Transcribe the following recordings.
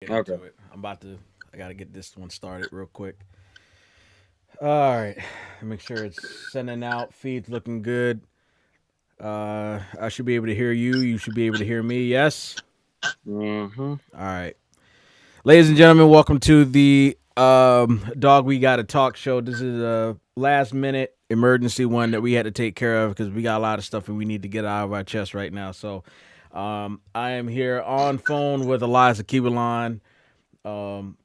Get Okay. into it. I got to get this one started real quick. All right. Make sure it's sending out. Feed's looking good. I should be able to hear you. You should be able to hear me. Yes. Mm-hmm. All right. Ladies and gentlemen, welcome to the Dog We Gotta Talk show. This is a last minute emergency one that we had to take care of because we got a lot of stuff and we need to get out of our chest right now. So I am here on phone with Eliza Kibalon. Um,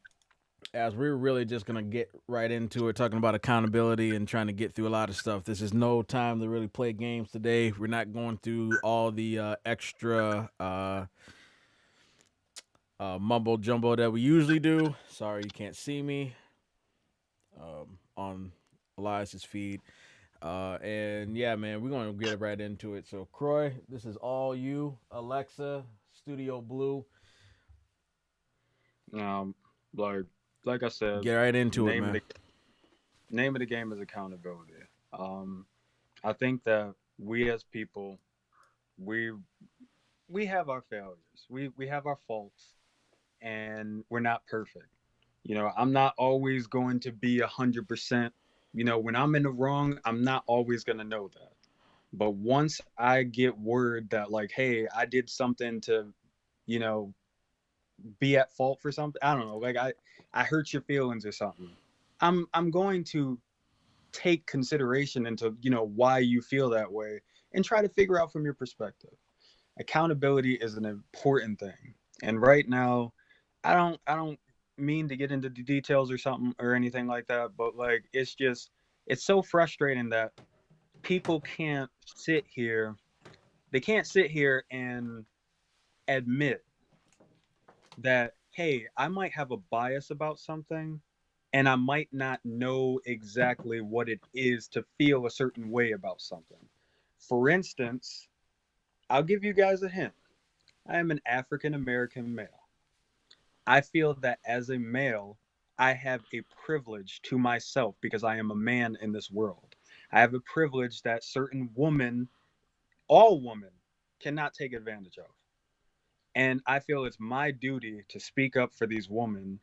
as we're really just gonna get right into it, talking about accountability and trying to get through a lot of stuff. This is no time to really play games today. We're not going through all the extra mumbo jumbo that we usually do. Sorry, you can't see me on Elias's feed. And yeah, man, we're gonna get right into it. So, Croy, this is all you. Alexa, Studio Blue, Um, like like I said, get right into it, name of man. the name of the game is accountability. Um, I think that we as people, we we have our failures. We have our faults, and we're not perfect. I'm not always going to be 100%. When I'm in the wrong, I'm not always gonna know that. But once I get word that, like, hey, I did something to, you know, be at fault for something. I don't know, like I hurt your feelings or something. I'm going to take consideration into, why you feel that way and try to figure out from your perspective. Accountability is an important thing. And right now, I don't mean to get into the details or something or anything like that, but like it's so frustrating that people can't sit here and admit that, hey, I might have a bias about something and I might not know exactly what it is to feel a certain way about something. For instance, I'll give you guys a hint. I am an African American male. I feel that as a male, I have a privilege to myself because I am a man in this world. I have a privilege that certain women, all women, cannot take advantage of. And I feel it's my duty to speak up for these women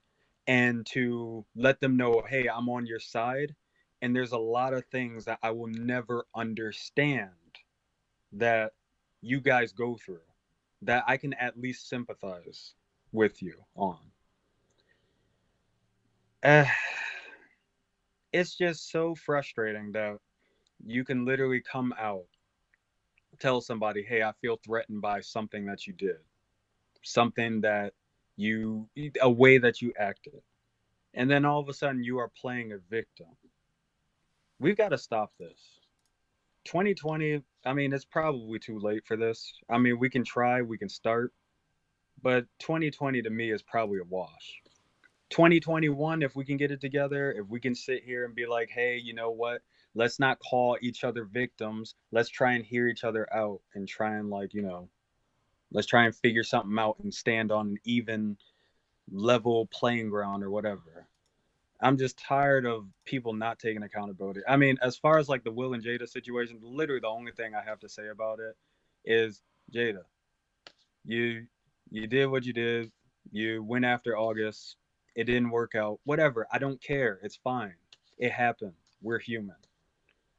and to let them know, hey, I'm on your side. And there's a lot of things that I will never understand that you guys go through that I can at least sympathize with you on. Uh, it's just so frustrating that you can literally come out, tell somebody, hey, I feel threatened by something that you did, something that a way that you acted. And then all of a sudden you are playing a victim. We've got to stop this. 2020, I mean, it's probably too late for this. I mean, we can try, we can start, but 2020 to me is probably a wash. 2021, if we can get it together, if we can sit here and be like, hey, you know what? Let's not call each other victims. Let's try and hear each other out and try and, like, let's try and figure something out and stand on an even level playing ground or whatever. I'm just tired of people not taking accountability. I mean, as far as like the Will and Jada situation, literally the only thing I have to say about it is, Jada, you you did what you did. You went after August. It didn't work out. Whatever. I don't care. It's fine. It happened. We're human.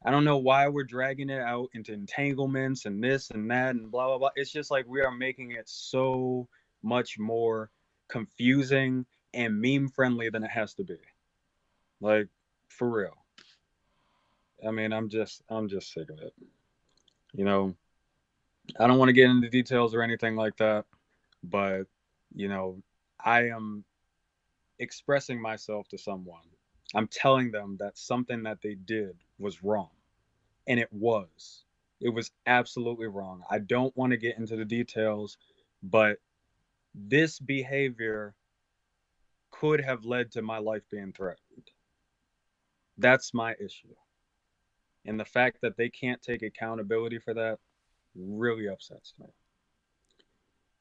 I don't know why we're dragging it out into entanglements and this and that and blah blah blah. It's just like we are making it so much more confusing and meme friendly than it has to be. Like, for real. I mean, I'm just sick of it. You know, I don't want to get into details or anything like that, but you know, I am expressing myself to someone. I'm telling them that something that they did was wrong, and it was. It was absolutely wrong. I don't want to get into the details, but this behavior could have led to my life being threatened. That's my issue. And the fact that they can't take accountability for that really upsets me.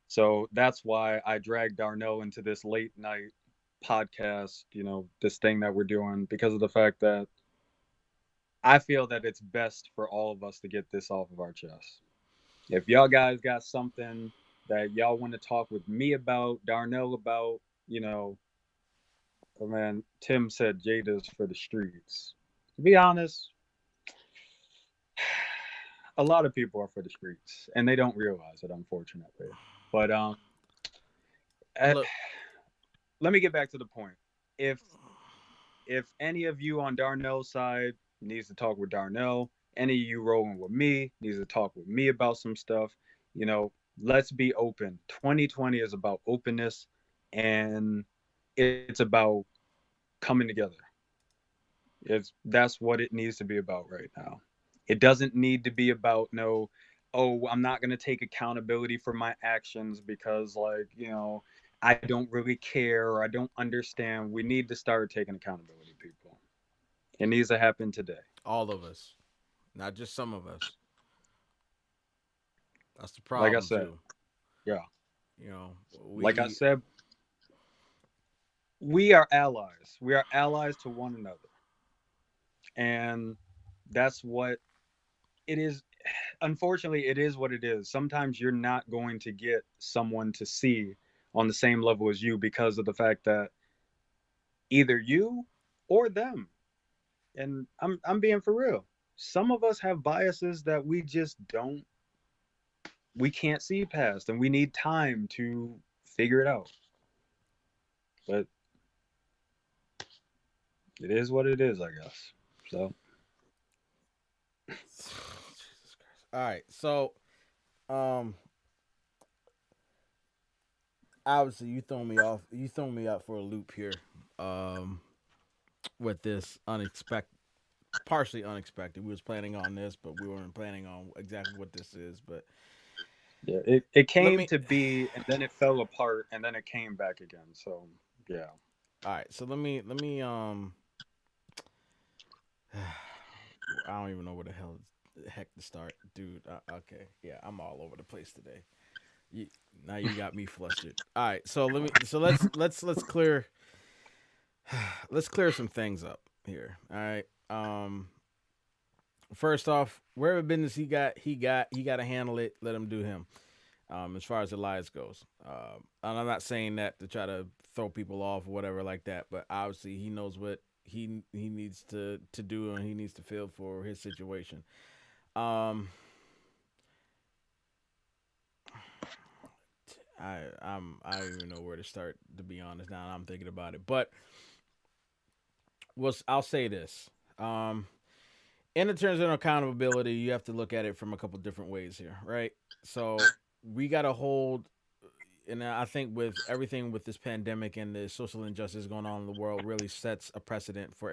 So that's why I dragged Darnell into this late night podcast, this thing that we're doing, because of the fact that I feel that it's best for all of us to get this off of our chest. If y'all guys got something that y'all want to talk with me about, Darnell about, you know, oh man, Tim said Jada's for the streets. To be honest, a lot of people are for the streets, and they don't realize it, unfortunately. But eh, Look, let me get back to the point. If any of you on Darnell's side needs to talk with Darnell, any of you rolling with me needs to talk with me about some stuff, you know, let's be open. 2020 is about openness, and it's about coming together. That's what it needs to be about right now. It doesn't need to be about no, oh, I'm not going to take accountability for my actions because like, I don't really care or I don't understand. We need to start taking accountability, people. It needs to happen today. all of us, not just some of us. That's the Like I problem said, too. yeah. You know, Like I we said, we are allies. We are allies to one another. And that's what it is. Unfortunately, it is what it is. Sometimes you're not going to get someone to see on the same level as you because of the fact that either you or them. And I'm being for real. Some of us have biases that we can't see past and we need time to figure it out. But it is what it is, I guess. So, Jesus Christ. All right, so um, obviously you throw me off. You throw me out for a loop here. Um, with this unexpected, partially unexpected. We was planning on this, but we weren't planning on exactly what this is. But yeah, it let came me. to be and then it fell apart and then it came back again. So, yeah. All right, so let me I don't even know where the hell heck to start, dude. Okay, yeah, I'm all over the place today. You, now you got me flustered. All right, so let's clear let's clear some things up here. All right. First off, wherever business he got to handle it. Let him do him. As far as Elias goes, and I'm not saying that to try to throw people off or whatever like that, but obviously he knows what he needs to do and he needs to feel for his situation. Um, I don't even know where to start, to be honest. Now I'm thinking about it, but I'll say this. Um, in the terms of accountability, you have to look at it from a couple different ways here, right? So we got to hold, and I think with everything with this pandemic and the social injustice going on in the world, really sets a precedent for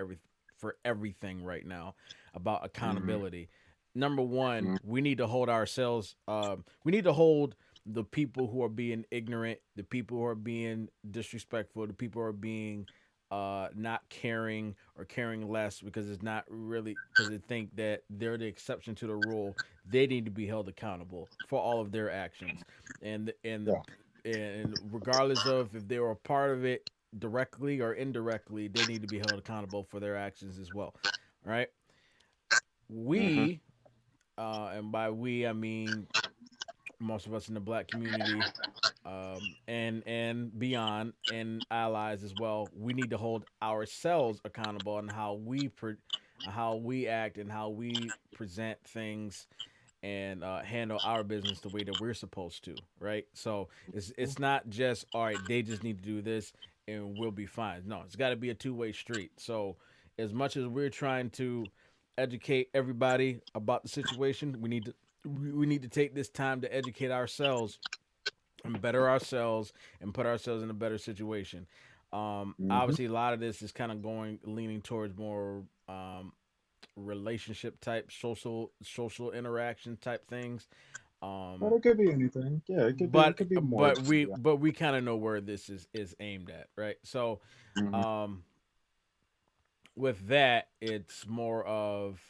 everything right now about Hmm. accountability. Number one, we need to hold ourselves. We need to hold the people who are being ignorant, the people who are being disrespectful, the people who are being not caring or caring less because it's not really because they think that they're the exception to the rule. They need to be held accountable for all of their actions, Yeah. and regardless of if they were a part of it directly or indirectly, they need to be held accountable for their actions as well. Right? Hmm. We, and by we I mean most of us in the black community, and beyond, and allies as well. We need to hold ourselves accountable on how we act and how we present things and handle our business the way that we're supposed to, right? So it's not just all right. They just need to do this and we'll be fine. No, it's got to be a two-way street. So as much as we're trying to educate everybody about the situation, we need to take this time to educate ourselves and better ourselves and put ourselves in a better situation. Hmm. Obviously, a lot of this is kind of leaning towards more relationship type, social interaction type things. But Um, it could be anything. Yeah, it could be. It but could be more. but we Yeah. but we kind of know where this is aimed at, right? So Hmm. um, with that, it's more of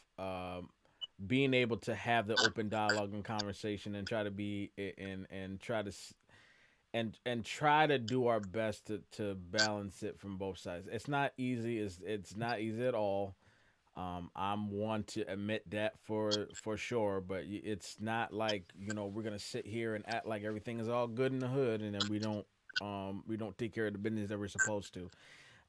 being able to have the open dialogue and conversation and try to be and try to and try to do our best to balance it from both sides. It's not easy. It's not easy at all. I'm one to admit that for sure, but it's not like we're gonna sit here and act like everything is all good in the hood, and then we don't. We don't take care of the business that we're supposed to.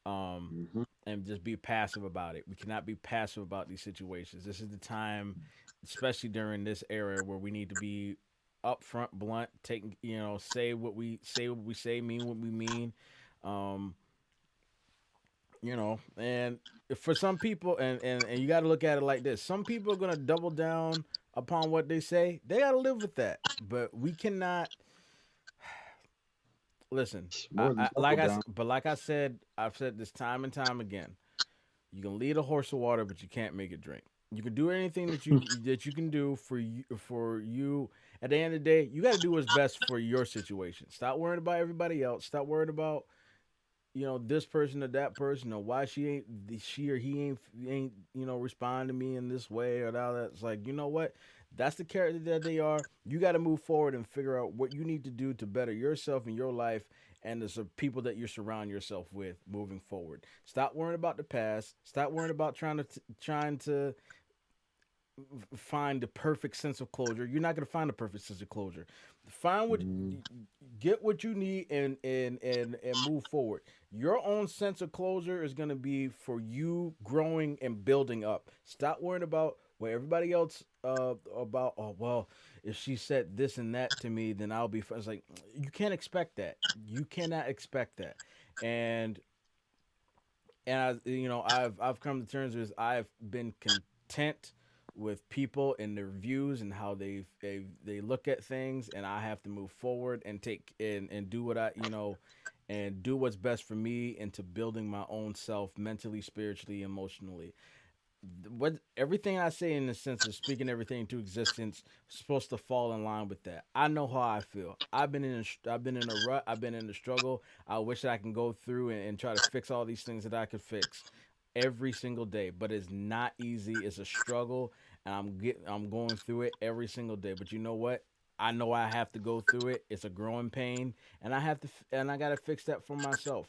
Um, Hmm. and just be passive about it. We cannot be passive about these situations. This is the time, especially during this era, where we need to be upfront, blunt, taking, say what we say, mean what we mean. Um, and for some people, and you got to look at it like this: some people are gonna double down upon what they say. They got to live with that, but we cannot listen. It's more than double down. But like I said, I've said this time and time again. You can lead a horse to water, but you can't make it drink. You can do anything that you can do for you. For you, at the end of the day, you got to do what's best for your situation. Stop worrying about everybody else. Stop worrying about this person or that person or why she or he ain't respond to me in this way or that. It's like, you know what? That's the character that they are. You got to move forward and figure out what you need to do to better yourself and your life and the people that you surround yourself with moving forward. Stop worrying about the past. Stop worrying about trying to find the perfect sense of closure. You're not going to find the perfect sense of closure. Find what Mm, get what you need and move forward. Your own sense of closure is going to be for you growing and building up. Stop worrying about what everybody else about. Oh well, if she said this and that to me, then I'll be. It's like you can't expect that. You cannot expect that. And I've come to terms with I've been content with people and their views and how they look at things, and I have to move forward and take and do what and do what's best for me into building my own self mentally, spiritually, emotionally. What everything I say in the sense of speaking everything into existence is supposed to fall in line with that. I know how I feel. I've been in a rut. I've been in the struggle. I wish I can go through and try to fix all these things that I could fix every single day, but it's not easy. It's a struggle, and I'm going through it every single day. But you know what? I know I have to go through it. It's a growing pain, and I got to fix that for myself,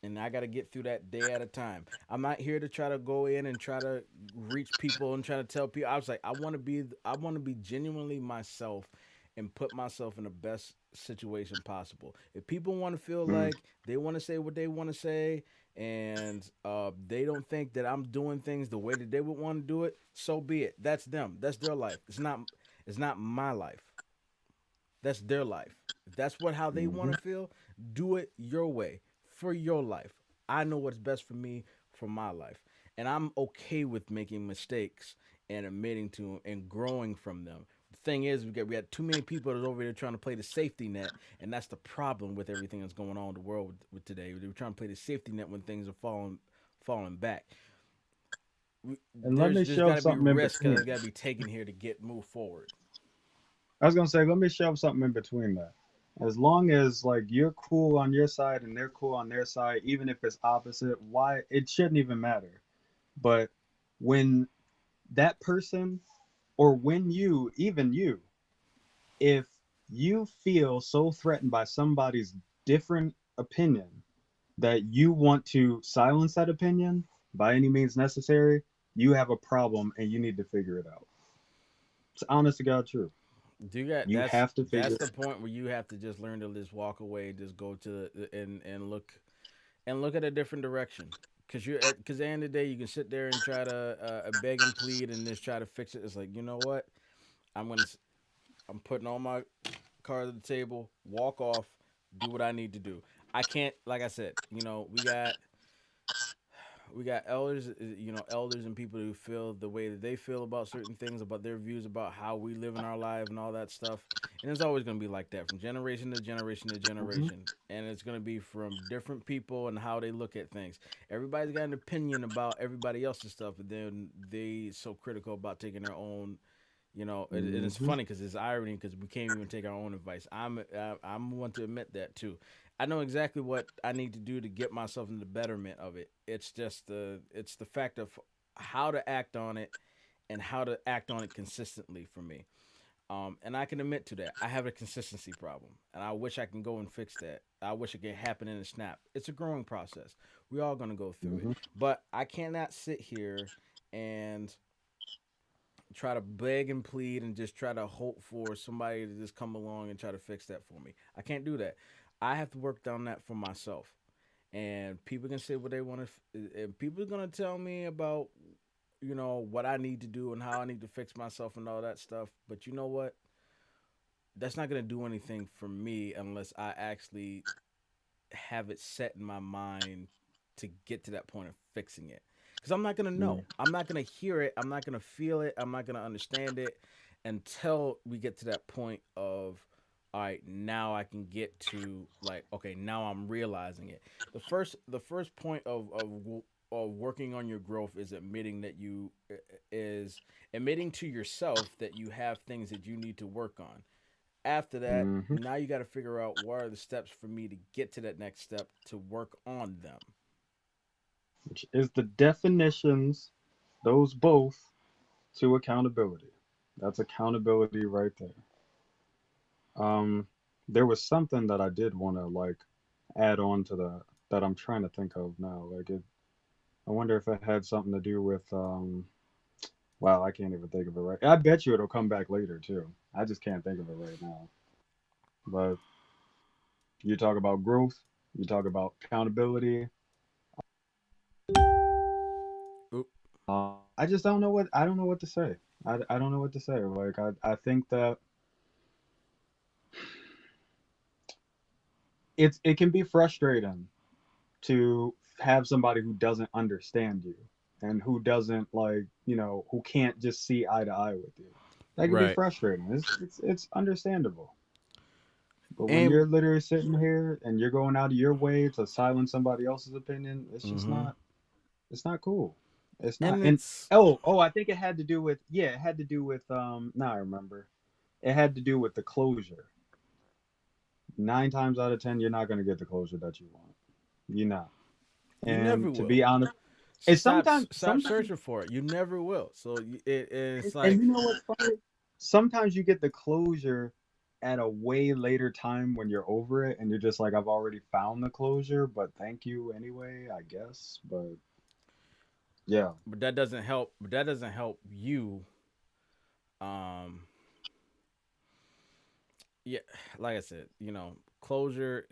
and I got to get through that day at a time. I'm not here to try to go in and try to reach people and try to tell people. I was like, I want to be genuinely myself and put myself in the best situation possible. If people want to feel mm, like they want to say what they want to say and they don't think that I'm doing things the way that they would want to do it, so be it. That's them. That's their life. It's not my life. That's their life. If that's what how they want mhm. to feel, do it your way for your life. I know what's best for me for my life. And I'm okay with making mistakes and admitting to them and growing from them. The thing is, we got too many people that's over there trying to play the safety net, and that's the problem with everything that's going on in the world with today. They're trying to play the safety net when things are falling back. And let me There's got shove to be something in risk between. that's got to be taken here to get move forward. I was gonna say, let me shove something in between that. As long as like you're cool on your side and they're cool on their side, even if it's opposite, why it shouldn't even matter. But when that person, or when you, even you, if you feel so threatened by somebody's different opinion that you want to silence that opinion by any means necessary, you have a problem and you need to figure it out. It's honest to God true. Do you got You have to figure that's it the out. point where you have to just learn to just walk away, just go to and look at a different direction. Because at the end of the day, you can sit there and try to beg and plead and just try to fix it. It's like, you know what? I'm gonna I'm putting all my cards at the table, walk off, do what I need to do. I can't, like I said, we got elders, elders and people who feel the way that they feel about certain things, about their views about how we live in our life and all that stuff. And it's always going to be like that from generation to generation to Hmm. generation. And it's going to be from different people and how they look at things. Everybody's got an opinion about everybody else's stuff, but then they so critical about taking their own. And it's Hmm. funny because it's irony because we can't even take our own advice. I'm one to admit that too. I know exactly what I need to do to get myself in the betterment of it. It's the fact of how to act on it and how to act on it consistently for me. And I can admit to that. I have a consistency problem, and I wish I can go and fix that. I wish it could happen in a snap. It's a growing process. We're all gonna go through it, Hmm. but I cannot sit here and try to beg and plead and just try to hope for somebody to just come along and try to fix that for me. I can't do that. I have to work on that for myself. And people can say what they want to, and people are gonna tell me about, what I need to do and how I need to fix myself and all that stuff. But you know what? That's not gonna do anything for me unless I actually have it set in my mind to get to that point of fixing it. Because I'm not gonna Mm. know. I'm not gonna hear it. I'm not gonna feel it. I'm not gonna understand it until we get to that point of, all right, now I can get to, like, okay, now I'm realizing it. The first point of working on your growth is admitting to yourself that you have things that you need to work on. After that, Hmm. now you got to figure out what are the steps for me to get to that next step to work on them. Which is the definitions, those both, to accountability. That's accountability right there. Um, there was something that I did want to like add on to that I'm trying to think of now. Like it, I wonder if it had something to do with wow, I can't even think of it right. I bet you it'll come back later too. I just can't think of it right now. But you talk about growth, you talk about accountability. Oop. I just I don't know what to say. I don't know what to say. Like I think that it can be frustrating to have somebody who doesn't understand you and who doesn't like who can't just see eye to eye with you. That can be Right. frustrating. It's understandable. But when And you're literally sitting here and you're going out of your way to silence somebody else's opinion, mm-hmm. it's not cool. It's not. And And it's I think it had to do with it had to do with now I remember. It had to do with the closure. 9 times out of 10 you're not going to get the closure that you want. You're not. you never And to be will. honest, So it's stop stop sometimes searching for it. You never will. So it's and like, you know what's funny? Sometimes you get the closure at a way later time when you're over it and you're just like, I've already found the closure, but thank you anyway, I guess. But yeah. but that doesn't help. But that doesn't help you. Um, yeah, like I said, closure.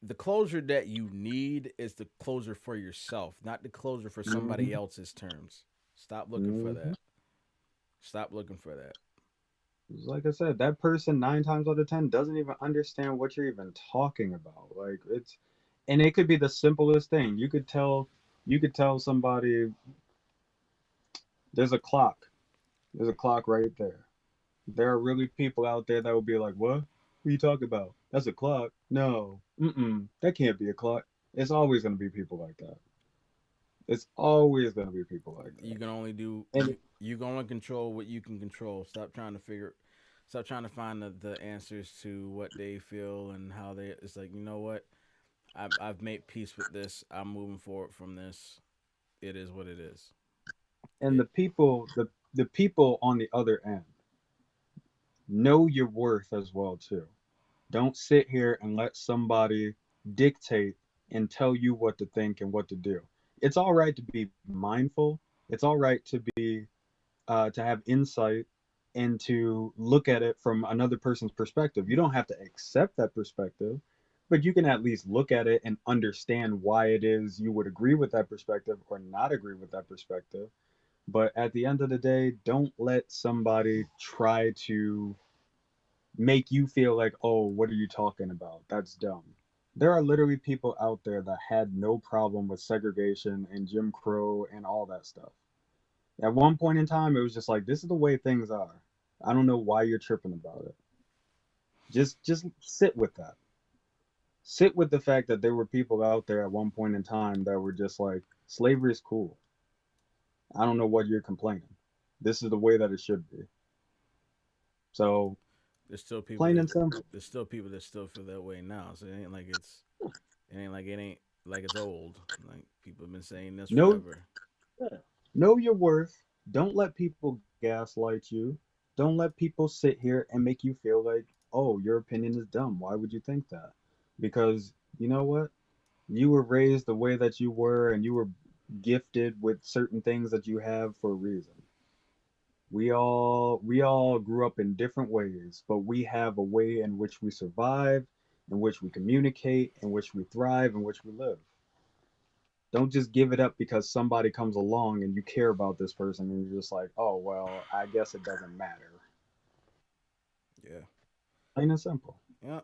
The closure that you need is the closure for yourself, not the closure for somebody Hmm. else's terms. Stop looking for Hmm. that. Stop looking for that. Like I said, that person 9 times out of 10 doesn't even understand what you're even talking about. Like and it could be the simplest thing. You could tell somebody there's a clock. There's a clock right there. There are really people out there that will be like, "What? What are you talking about? That's a clock? No, that can't be a clock." It's always going to be people like that. It's always going to be people like You that. can only do And you can only control what you can control. Stop trying to find the answers to what they feel and how they. It's like, you know what, I've made peace with this. I'm moving forward from this. It is what it is. and It the people on the other end know your worth as well too. Don't sit here and let somebody dictate and tell you what to think and what to do. It's all right to be mindful. It's all right to have insight and to look at it from another person's perspective. You don't have to accept that perspective, but you can at least look at it and understand why it is you would agree with that perspective or not agree with that perspective. But at the end of the day, don't let somebody try to make you feel like, oh, what are you talking about? That's dumb. There are literally people out there that had no problem with segregation and Jim Crow and all that stuff. At one point in time, it was just like, this is the way things are. I don't know why you're tripping about it. Just sit with that. Sit with the fact that there were people out there at one point in time that were just like, slavery is cool. I don't know what you're complaining. This is the way that it should be. So there's still people plain that and simple. there's still people that still feel that way now. So it ain't like it's old. Like people have been saying this Know forever. know your worth. Don't let people gaslight you. Don't let people sit here and make you feel like, oh, your opinion is dumb. Why would you think that? Because you know what? You were raised the way that you were and you were gifted with certain things that you have for a reason. We all grew up in different ways, but we have a way in which we survive in which we communicate, in which we thrive, in which we live. Don't just give it up because somebody comes along and you care about this person and you're just like, oh, well, I guess it doesn't matter. Yeah. Plain and simple. Yeah.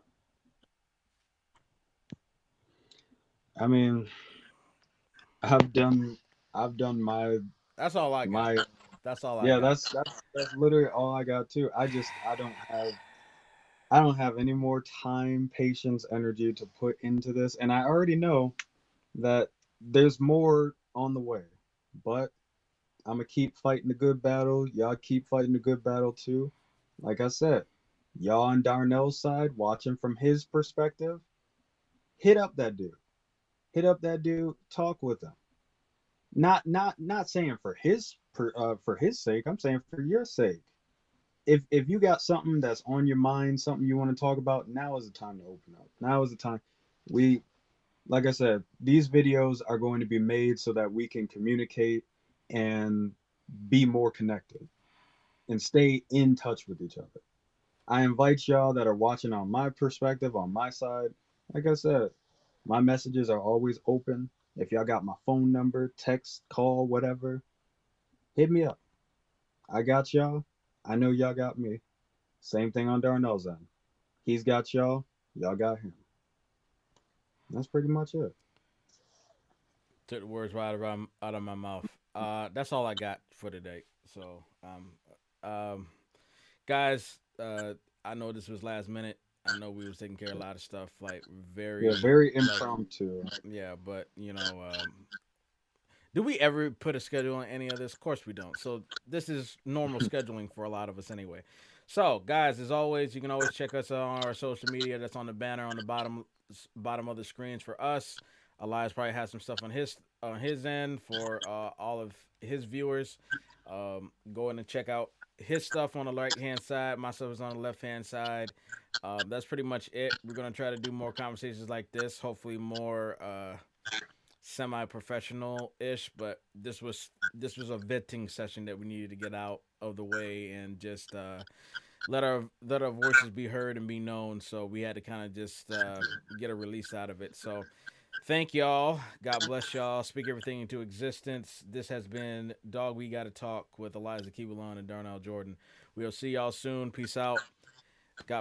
I mean, I've done, I've done That's all I got. my, That's all I yeah, got. that's literally all I got too. I don't have any more time, patience, energy to put into this, and I already know that there's more on the way. But I'm gonna keep fighting the good battle. Y'all keep fighting the good battle too. Like I said, y'all on Darnell's side, watching from his perspective, hit up that dude. Hit up that dude. Talk with him. Not saying for his sake. I'm saying for your sake. If you got something that's on your mind, something you want to talk about, now is the time to open up. Now is the time. We Like I said, these videos are going to be made so that we can communicate and be more connected and stay in touch with each other. I invite y'all that are watching on my perspective, on my side. Like I said, my messages are always open. If y'all got my phone number, text, call, whatever, hit me up. I got y'all. I know y'all got me. Same thing on Darnell's end. He's got y'all. Y'all got him. That's pretty much it. Took the words right out of my mouth. That's all I got for today. So, guys, I know this was last minute. I know we was taking care of a lot of stuff, like Yeah, very, very like, impromptu. yeah. But do we ever put a schedule on any of this? Of course we don't. So this is normal scheduling for a lot of us anyway. So guys, as always, you can always check us on our social media. That's on the banner on the bottom of the screens for us. Elias probably has some stuff on his end for all of his viewers. Go in and check out his stuff on the right hand side. My stuff is on the left hand side. That's pretty much it. We're gonna try to do more conversations like this. Hopefully, more semi-professional ish, but this was a venting session that we needed to get out of the way and just let our voices be heard and be known. So we had to kind of just get a release out of it. So thank y'all. God bless y'all. Speak everything into existence. This has been Dog We Gotta Talk with Eliza Kibalon and Darnell Jordan. We'll see y'all soon. Peace out.